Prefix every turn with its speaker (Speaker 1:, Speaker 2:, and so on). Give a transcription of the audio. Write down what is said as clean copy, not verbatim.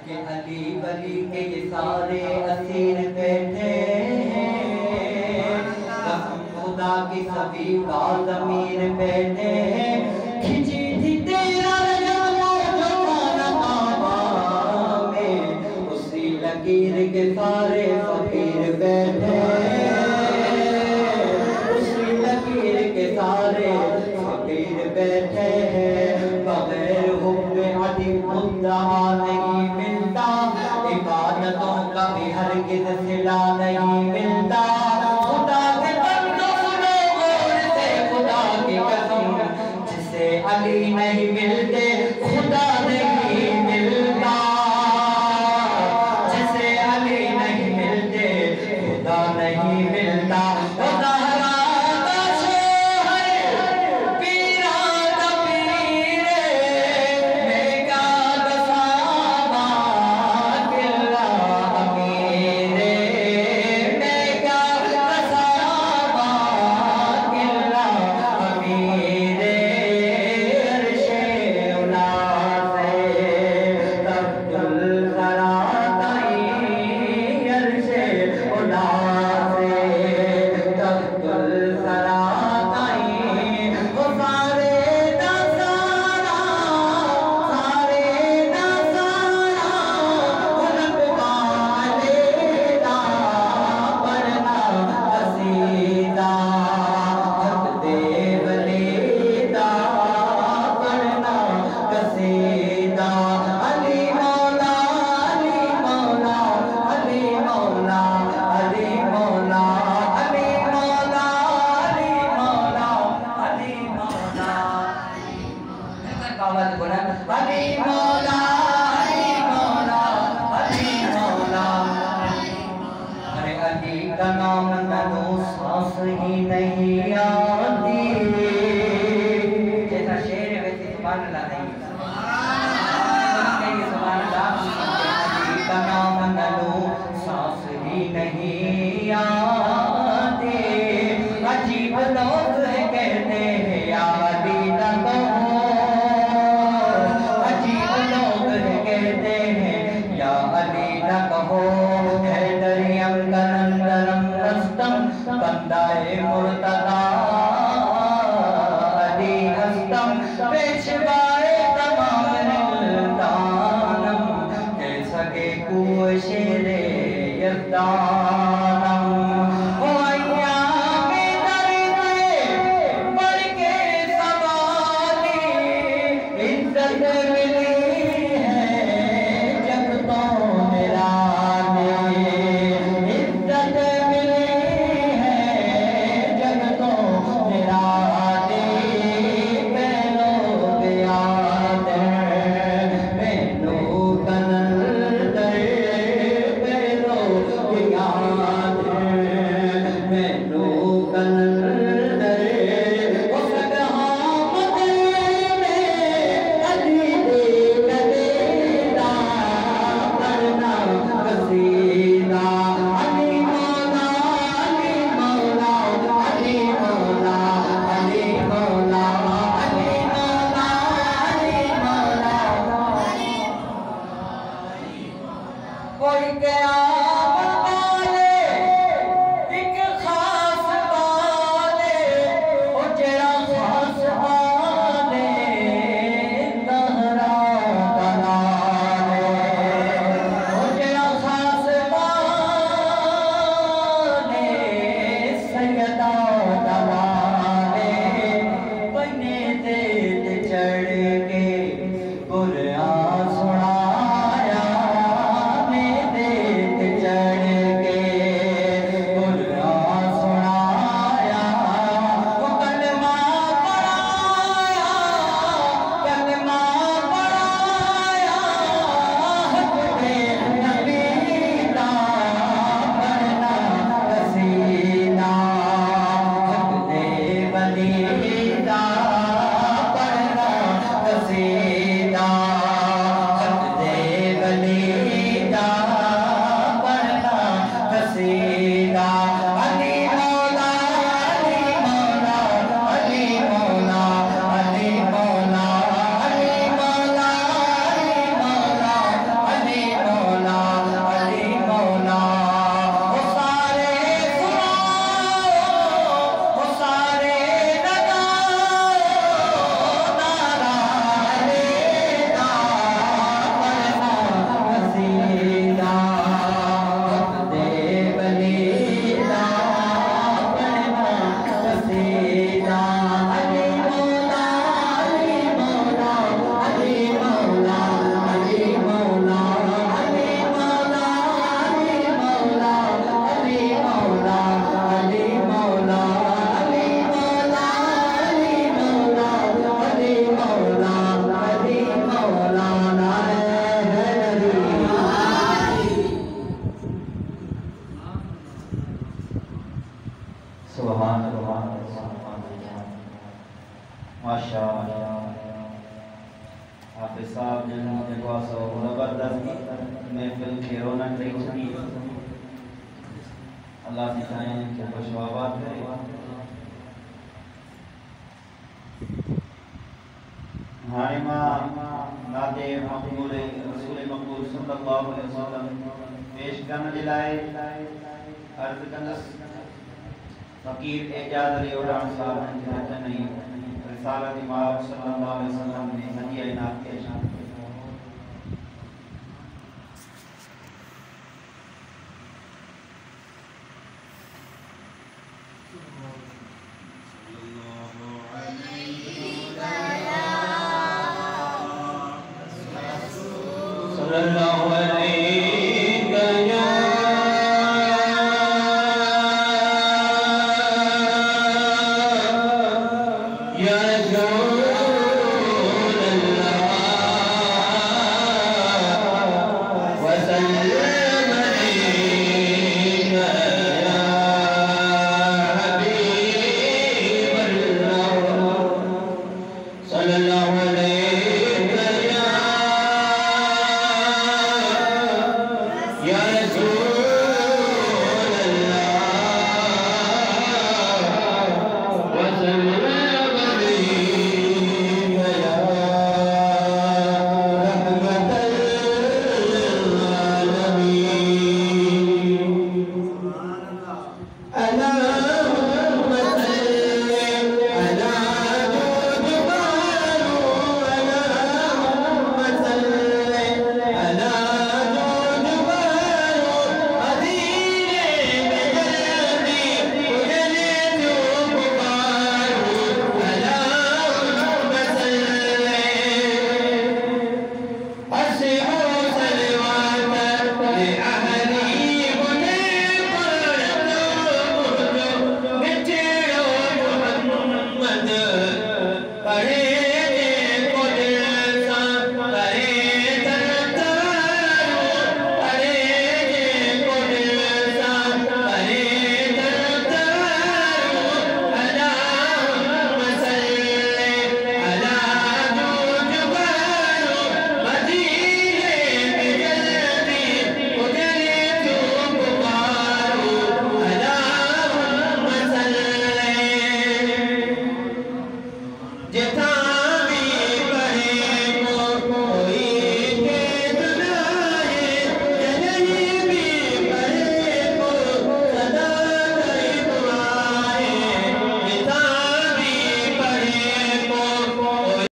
Speaker 1: के अली वली के ये सारे असीर बैठे खुदा की सभी का ज़मीर बैठे खिंची थी तेरा में उसी लकीर के सारे फकीर बैठे उसी लकीर के सारे फकीर बैठे बगैर हुक्म अली मुद्दा नहीं मिलता इबादतों का भी हरगिज़ सिला नहीं मिलता खुदा के बंदों सुनो गौर से खुदा की कसम जिसे अली नहीं मिलते खुदा नहीं मिलता जिसे अली नहीं मिलते खुदा नहीं मिलता का नाम लो सांस ही नहीं आती जैसा शेर है वैसे सुभान अल्लाह नहीं सुभान अल्लाह का नाम लो सांस ही नहीं आती अजीब लोग कहते हैं याद न कहो अजीब लोग कहते हैं या अली न कहो है दरियम बंदाए मुर्तदा अली हस्तम पेशवाए तमाम निल्दानम कैसा के कुए शेरे यज़दानम हो अय्याम दर्दे बढ़ के सवाली इज्जत मिली है जब तो मेरा
Speaker 2: जेको सो ज़बरदस्त महफिल खे रौनक ॾेई छॾी। अल्लाह जी चाहे कि खुश आबाद करे। हाणे मां नाते मक़बूल रसूल मक़बूल सल्लल्लाहु अलैहि वसल्लम पेश करण जे लाइ अर्ज़ कंदसि। फ़कीर एजाज़ अली उडाण साहब जे रचन ऐं रिसालत इमाम सल्लल्लाहु अलैहि वसल्लम में हदीअ इनात पेश
Speaker 1: सल्लल्लाहु अलैहि